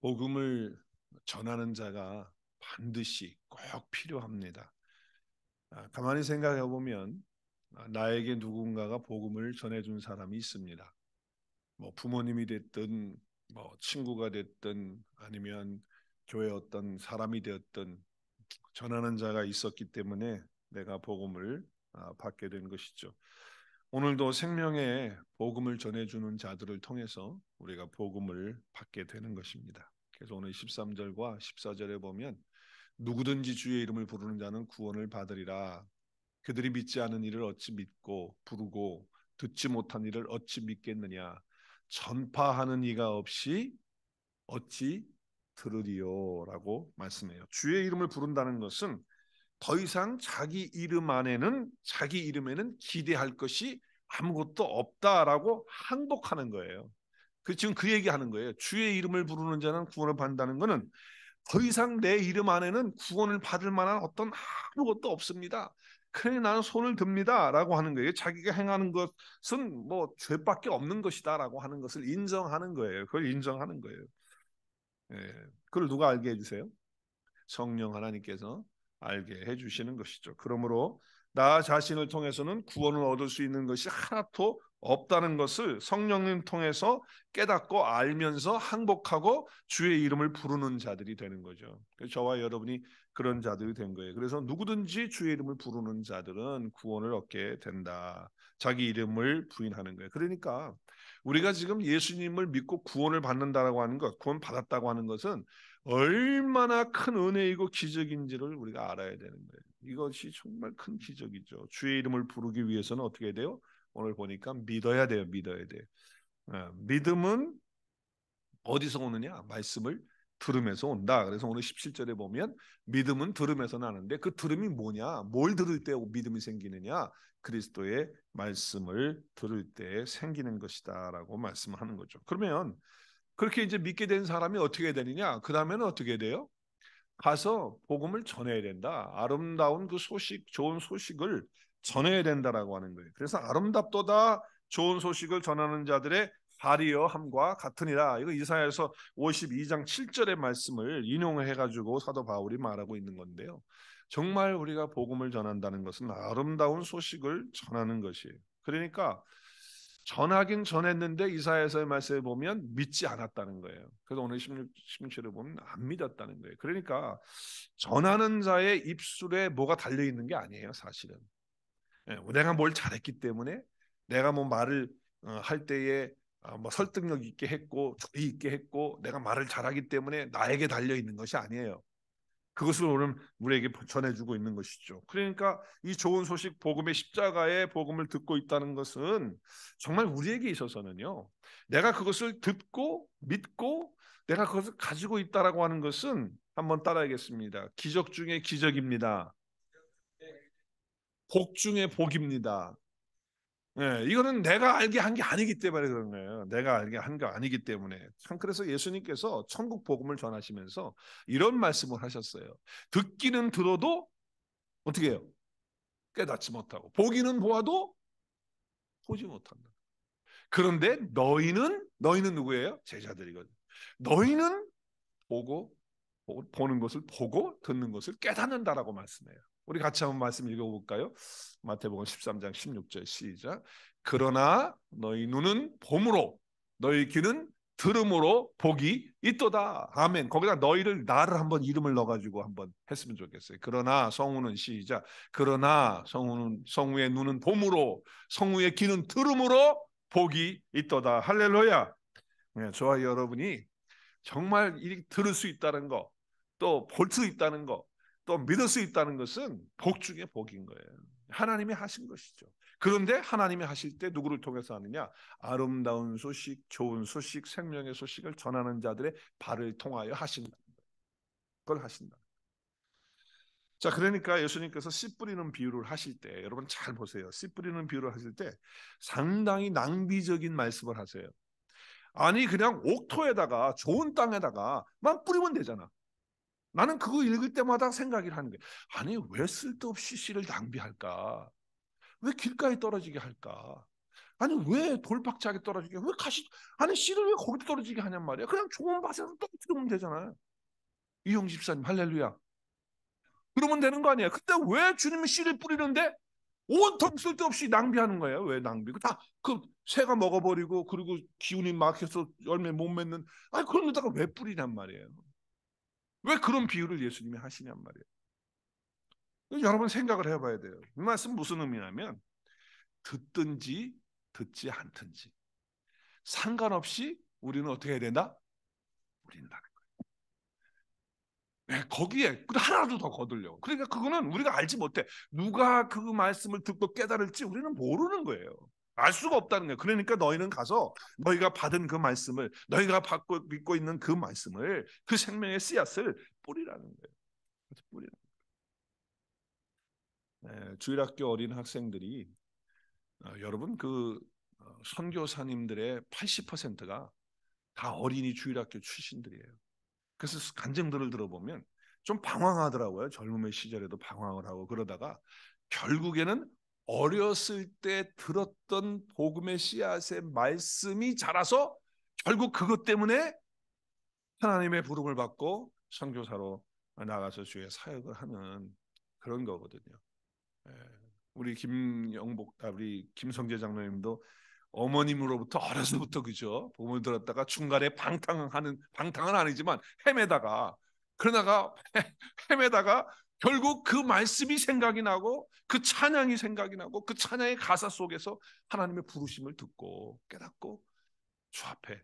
복음을 전하는 자가 반드시 꼭 필요합니다. 가만히 생각해 보면 나에게 누군가가 복음을 전해준 사람이 있습니다. 뭐 부모님이 됐든 뭐 친구가 됐든 아니면 교회 어떤 사람이 되었든 전하는 자가 있었기 때문에 내가 복음을 받게 된 것이죠. 오늘도 생명의 복음을 전해주는 자들을 통해서 우리가 복음을 받게 되는 것입니다. 그래서 오늘 13절과 14절에 보면 누구든지 주의 이름을 부르는 자는 구원을 받으리라. 그들이 믿지 않은 이를 어찌 믿고 부르고 듣지 못한 이를 어찌 믿겠느냐. 전파하는 이가 없이 어찌 들으리요라고 말씀해요. 주의 이름을 부른다는 것은 더 이상 자기 이름에는 기대할 것이 아무것도 없다라고 항복하는 거예요. 지금 그 얘기하는 거예요. 주의 이름을 부르는 자는 구원을 받는다는 것은 더 이상 내 이름 안에는 구원을 받을 만한 어떤 아무것도 없습니다. 그래 나는 손을 듭니다라고 하는 거예요. 자기가 행하는 것은 뭐 죄밖에 없는 것이다라고 하는 것을 인정하는 거예요. 그걸 인정하는 거예요. 예, 그걸 누가 알게 해주세요? 성령 하나님께서 알게 해주시는 것이죠. 그러므로 나 자신을 통해서는 구원을 얻을 수 있는 것이 하나도 없다는 것을 성령님 통해서 깨닫고 알면서 항복하고 주의 이름을 부르는 자들이 되는 거죠. 저와 여러분이 그런 자들이 된 거예요. 그래서 누구든지 주의 이름을 부르는 자들은 구원을 얻게 된다. 자기 이름을 부인하는 거예요. 그러니까 우리가 지금 예수님을 믿고 구원을 받는다라고 하는 것, 구원 받았다고 하는 것은 얼마나 큰 은혜이고 기적인지를 우리가 알아야 되는 거예요. 이것이 정말 큰 기적이죠. 주의 이름을 부르기 위해서는 어떻게 해야 돼요? 오늘 보니까 믿어야 돼요. 믿어야 돼요. 믿음은 어디서 오느냐? 말씀을 들으면서 온다. 그래서 오늘 17절에 보면 믿음은 들으면서 나는데 그 들음이 뭐냐? 뭘 들을 때 믿음이 생기느냐? 그리스도의 말씀을 들을 때 생기는 것이다라고 말씀하는 거죠. 그러면 그렇게 이제 믿게 된 사람이 어떻게 되느냐? 그 다음에는 어떻게 돼요? 가서 복음을 전해야 된다. 아름다운 그 소식, 좋은 소식을 전해야 된다라고 하는 거예요. 그래서 아름답도다 좋은 소식을 전하는 자들의 발이여함과 같으니라. 이거 이사야서 52장 7절의 말씀을 인용해 가지고 사도 바울이 말하고 있는 건데요. 정말 우리가 복음을 전한다는 것은 아름다운 소식을 전하는 것이에요. 그러니까 전하긴 전했는데 이사야서의 말씀에 보면 믿지 않았다는 거예요. 그래서 오늘 16절에 보면 안 믿었다는 거예요. 그러니까 전하는 자의 입술에 뭐가 달려 있는 게 아니에요, 사실은. 내가 뭘 잘했기 때문에 내가 뭐 말을 할 때에 뭐 설득력 있게 했고 조리 있게 했고 내가 말을 잘하기 때문에 나에게 달려 있는 것이 아니에요. 그것을 오늘 우리에게 전해주고 있는 것이죠. 그러니까 이 좋은 소식 복음의 십자가의 복음을 듣고 있다는 것은 정말 우리에게 있어서는요. 내가 그것을 듣고 믿고 내가 그것을 가지고 있다라고 하는 것은 한번 따라하겠습니다. 기적 중에 기적입니다. 복 중에 복입니다. 예, 이거는 내가 알게 한 게 아니기 때문에 그런 거예요. 내가 알게 한 게 아니기 때문에. 참 그래서 예수님께서 천국 복음을 전하시면서 이런 말씀을 하셨어요. 듣기는 들어도 어떻게 해요? 깨닫지 못하고 보기는 보아도 보지 못한다. 그런데 너희는 누구예요? 제자들이거든. 너희는 보는 것을 보고 듣는 것을 깨닫는다라고 말씀해요. 우리 같이 한번 말씀 읽어볼까요? 마태복음 13장 16절 시작. 그러나 너희 눈은 봄으로 너희 귀는 들음으로 복이 있도다. 아멘. 거기다 나를 한번 이름을 넣어가지고 한번 했으면 좋겠어요. 그러나 성우는 시작. 그러나 성우의 눈은 봄으로 성우의 귀는 들음으로 복이 있도다. 할렐루야. 네, 저와 여러분이 정말 들을 수 있다는 거, 또 볼 수 있다는 거, 또 믿을 수 있다는 것은 복 중에 복인 거예요. 하나님이 하신 것이죠. 그런데 하나님이 하실 때 누구를 통해서 하느냐? 아름다운 소식, 좋은 소식, 생명의 소식을 전하는 자들의 발을 통하여 하신다. 그걸 하신다. 자, 그러니까 예수님께서 씨 뿌리는 비유를 하실 때 여러분 잘 보세요. 씨 뿌리는 비유를 하실 때 상당히 낭비적인 말씀을 하세요. 아니 그냥 옥토에다가 좋은 땅에다가 막 뿌리면 되잖아. 나는 그거 읽을 때마다 생각이 하는 거예요. 아니 왜 쓸데없이 씨를 낭비할까? 왜 길가에 떨어지게 할까? 아니 왜 돌박차게 떨어지게, 왜 가시, 아니 씨를 왜 거기 떨어지게 하냔 말이야. 그냥 좋은 밭에서 떨어뜨리면 되잖아요. 이용 집사님 할렐루야. 그러면 되는 거 아니야. 근데 왜 주님이 씨를 뿌리는데 온통 쓸데없이 낭비하는 거예요. 왜 낭비? 다 그 새가 먹어버리고, 그리고 기운이 막혀서 열매 못 맺는, 아니 그런 데다가 왜 뿌리냔 말이에요. 왜 그런 비유를 예수님이 하시냔 말이에요. 여러분 생각을 해봐야 돼요. 이 말씀 무슨 의미냐면, 듣든지 듣지 않든지 상관없이 우리는 어떻게 해야 된다? 뿌린다. 네, 거기에 하나라도 더 거들려. 그러니까 그거는 우리가 알지 못해. 누가 그 말씀을 듣고 깨달을지 우리는 모르는 거예요. 알 수가 없다는 거예요. 그러니까 너희는 가서 너희가 받은 그 말씀을, 너희가 받고 믿고 있는 그 말씀을, 그 생명의 씨앗을 뿌리라는 거예요. 뿌리라는 거예요. 네, 주일학교 어린 학생들이 여러분 그 선교사님들의 80%가 다 어린이 주일학교 출신들이에요. 그래서 간증들을 들어보면 좀 방황하더라고요. 젊음의 시절에도 방황을 하고 그러다가 결국에는 어렸을 때 들었던 복음의 씨앗의 말씀이 자라서 결국 그것 때문에 하나님의 부름을 받고 선교사로 나가서 주의 사역을 하는 그런 거거든요. 예. 우리 김성재 장로님도 어머님으로부터 어려서부터 그죠, 복음을 들었다가 중간에 방탕은 아니지만 헤매다가, 그러다가 헤매다가 결국 그 말씀이 생각이 나고 그 찬양이 생각이 나고 그 찬양의 가사 속에서 하나님의 부르심을 듣고 깨닫고 주 앞에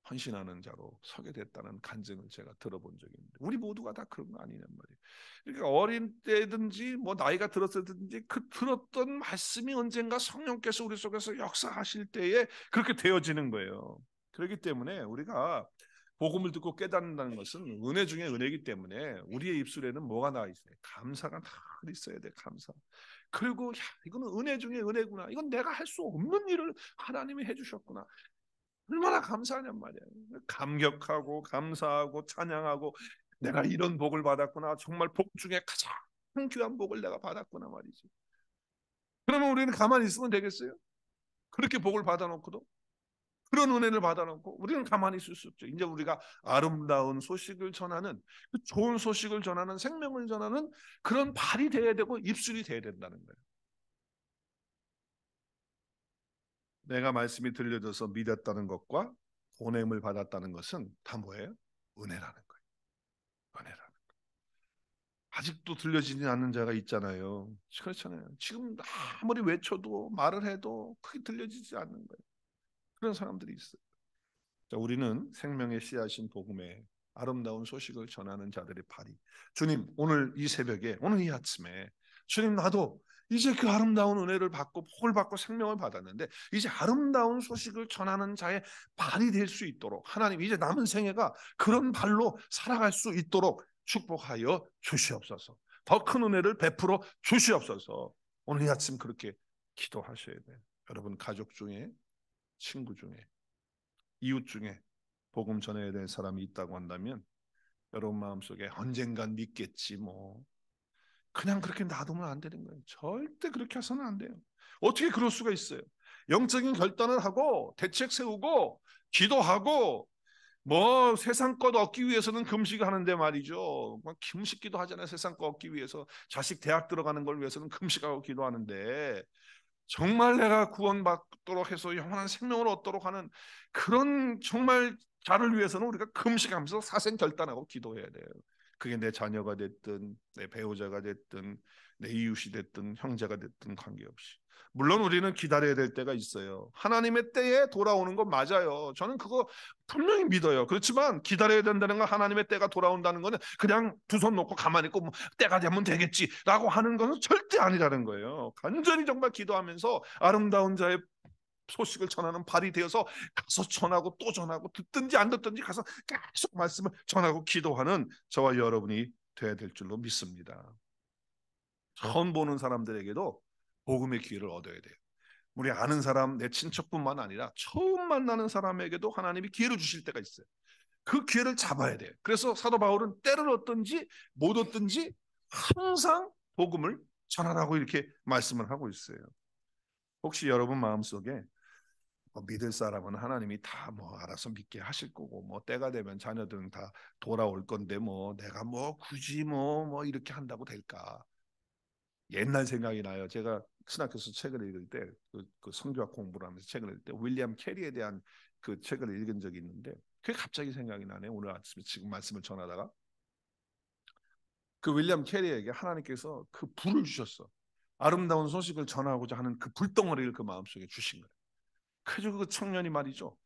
헌신하는 자로 서게 됐다는 간증을 제가 들어본 적이 있는데, 우리 모두가 다 그런 거 아니냔 말이에요. 그러니까 어린 때든지 뭐 나이가 들었든지 그 들었던 말씀이 언젠가 성령께서 우리 속에서 역사하실 때에 그렇게 되어지는 거예요. 그렇기 때문에 우리가 복음을 듣고 깨닫는다는 것은 은혜 중에 은혜이기 때문에 우리의 입술에는 뭐가 나와 있어요? 감사가 다 있어야 돼. 감사. 그리고 야, 이거는 은혜 중에 은혜구나. 이건 내가 할 수 없는 일을 하나님이 해주셨구나. 얼마나 감사하냔 말이야. 감격하고 감사하고 찬양하고, 내가 이런 복을 받았구나. 정말 복 중에 가장 귀한 복을 내가 받았구나 말이지. 그러면 우리는 가만히 있으면 되겠어요? 그렇게 복을 받아놓고도, 그런 은혜를 받아놓고 우리는 가만히 있을 수 없죠. 이제 우리가 아름다운 소식을 전하는, 그 좋은 소식을 전하는, 생명을 전하는 그런 발이 돼야 되고 입술이 돼야 된다는 거예요. 내가 말씀이 들려져서 믿었다는 것과 보냄을 받았다는 것은 다 뭐예요? 은혜라는 거예요. 은혜라는 거예요. 아직도 들려지지 않는 자가 있잖아요. 그렇잖아요. 지금 아무리 외쳐도 말을 해도 크게 들려지지 않는 거예요. 그런 사람들이 있어요. 자, 우리는 생명의 씨앗인 복음의 아름다운 소식을 전하는 자들의 발이, 주님 오늘 이 새벽에, 오늘 이 아침에, 주님 나도 이제 그 아름다운 은혜를 받고 복을 받고 생명을 받았는데 이제 아름다운 소식을 전하는 자의 발이 될 수 있도록 하나님 이제 남은 생애가 그런 발로 살아갈 수 있도록 축복하여 주시옵소서. 더 큰 은혜를 베풀어 주시옵소서. 오늘 이 아침 그렇게 기도하셔야 돼요. 여러분 가족 중에, 친구 중에, 이웃 중에 복음 전해야 될 사람이 있다고 한다면 여러분 마음속에 언젠간 믿겠지 뭐, 그냥 그렇게 놔두면 안 되는 거예요. 절대 그렇게 해서는 안 돼요. 어떻게 그럴 수가 있어요? 영적인 결단을 하고 대책 세우고 기도하고 뭐 세상 것 얻기 위해서는 금식하는데 말이죠. 뭐 금식기도 하잖아요. 세상 것 얻기 위해서, 자식 대학 들어가는 걸 위해서는 금식하고 기도하는데, 정말 내가 구원받도록 해서 영원한 생명을 얻도록 하는 그런 정말 자를 위해서는 우리가 금식하면서 사생 결단하고 기도해야 돼요. 그게 내 자녀가 됐든 내 배우자가 됐든 내 이웃이 됐든 형제가 됐든 관계없이. 물론 우리는 기다려야 될 때가 있어요. 하나님의 때에 돌아오는 건 맞아요. 저는 그거 분명히 믿어요. 그렇지만 기다려야 된다는 건, 하나님의 때가 돌아온다는 거는 그냥 두 손 놓고 가만히 있고 뭐 때가 되면 되겠지라고 하는 것은 절대 아니라는 거예요. 간절히 정말 기도하면서 아름다운 자의 소식을 전하는 발이 되어서 가서 전하고 또 전하고, 듣든지 안 듣든지 가서 계속 말씀을 전하고 기도하는 저와 여러분이 돼야 될 줄로 믿습니다. 처음 보는 사람들에게도 복음의 기회를 얻어야 돼요. 우리 아는 사람, 내 친척뿐만 아니라 처음 만나는 사람에게도 하나님이 기회를 주실 때가 있어요. 그 기회를 잡아야 돼요. 그래서 사도 바울은 때를 얻든지 못 얻든지 항상 복음을 전하라고 이렇게 말씀을 하고 있어요. 혹시 여러분 마음속에 믿을 사람은 하나님이 다 뭐 알아서 믿게 하실 거고 뭐 때가 되면 자녀들은 다 돌아올 건데 뭐 내가 뭐 굳이 뭐 이렇게 한다고 될까? 옛날 생각이 나요. 제가 신학교에서 책을 읽을 때 그 성경학 공부를 하면서 책을 읽을 때 윌리엄 캐리에 대한 그 책을 읽은 적이 있는데 그게 갑자기 생각이 나네요. 오늘 아침에 지금 말씀을 전하다가 그 윌리엄 캐리에게 하나님께서 그 불을 주셨어. 아름다운 소식을 전하고자 하는 그 불덩어리를 그 마음속에 주신 거예요. 그래서 그 청년이 말이죠.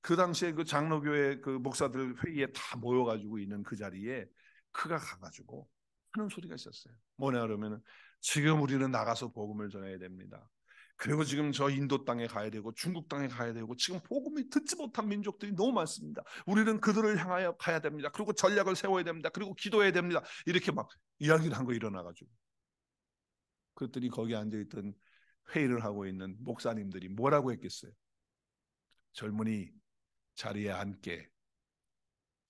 그 당시에 그 장로교회 그 목사들 회의에 다 모여가지고 있는 그 자리에 그가 가가지고 하는 소리가 있었어요. 뭐냐 그러면은 지금 우리는 나가서 복음을 전해야 됩니다. 그리고 지금 저 인도 땅에 가야 되고 중국 땅에 가야 되고 지금 복음이 듣지 못한 민족들이 너무 많습니다. 우리는 그들을 향하여 가야 됩니다. 그리고 전략을 세워야 됩니다. 그리고 기도해야 됩니다. 이렇게 막 이야기를 한 거 일어나가지고 그들이 거기 앉아있던 회의를 하고 있는 목사님들이 뭐라고 했겠어요? 젊은이 자리에 앉게.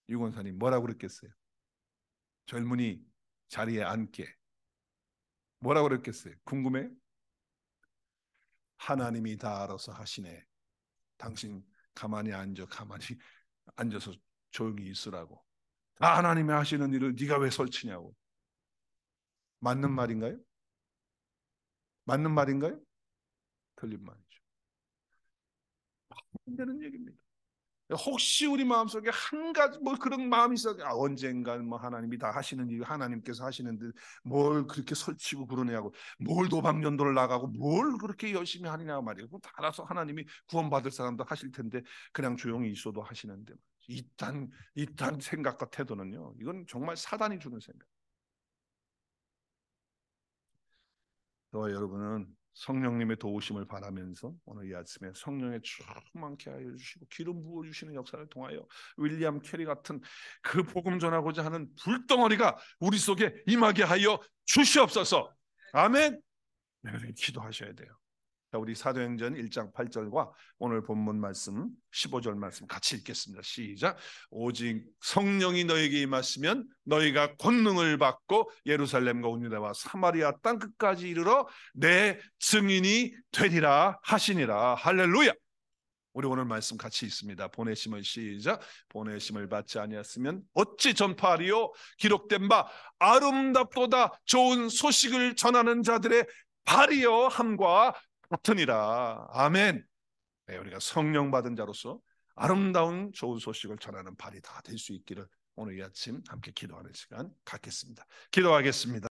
유권사님 뭐라고 그랬겠어요? 젊은이 자리에 앉게. 뭐라고 그랬겠어요? 궁금해? 하나님이 다 알아서 하시네. 당신 가만히 앉아서 조용히 있으라고. 다 하나님이 하시는 일을 네가 왜 설치냐고. 맞는 말인가요? 맞는 말인가요? 틀린 말이죠. 안 되는 얘기입니다. 혹시 우리 마음속에 한 가지 뭐 그런 마음이 있어. 언젠가 뭐 하나님이 다 하시는 일, 하나님께서 하시는데 뭘 그렇게 설치고 그러냐고, 뭘 도박연도를 나가고 뭘 그렇게 열심히 하느냐 말이에요. 그럼 다 알아서 하나님이 구원받을 사람도 하실 텐데 그냥 조용히 있어도 하시는데 이딴 생각과 태도는요, 이건 정말 사단이 주는 생각. 저와 여러분은 성령님의 도우심을 바라면서 오늘 이 아침에 성령의 충만케 하여 주시고 기름 부어 주시는 역사를 통하여 윌리엄 캐리 같은 그 복음 전하고자 하는 불덩어리가 우리 속에 임하게 하여 주시옵소서. 아멘. 네, 기도하셔야 돼요. 자, 우리 사도행전 1장 8절과 오늘 본문 말씀 15절 말씀 같이 읽겠습니다. 시작. 오직 성령이 너에게 임하시면 너희가 권능을 받고 예루살렘과 온 유다와 사마리아 땅 끝까지 이르러 내 증인이 되리라 하시니라. 할렐루야. 우리 오늘 말씀 같이 있습니다. 보내심을 시작. 보내심을 받지 아니었으면 어찌 전파하리요? 기록된 바 아름답도다 좋은 소식을 전하는 자들의 발이여 함과 같으니라. 아멘. 네, 우리가 성령 받은 자로서 아름다운 좋은 소식을 전하는 발이 다 될 수 있기를 오늘 이 아침 함께 기도하는 시간 갖겠습니다. 기도하겠습니다.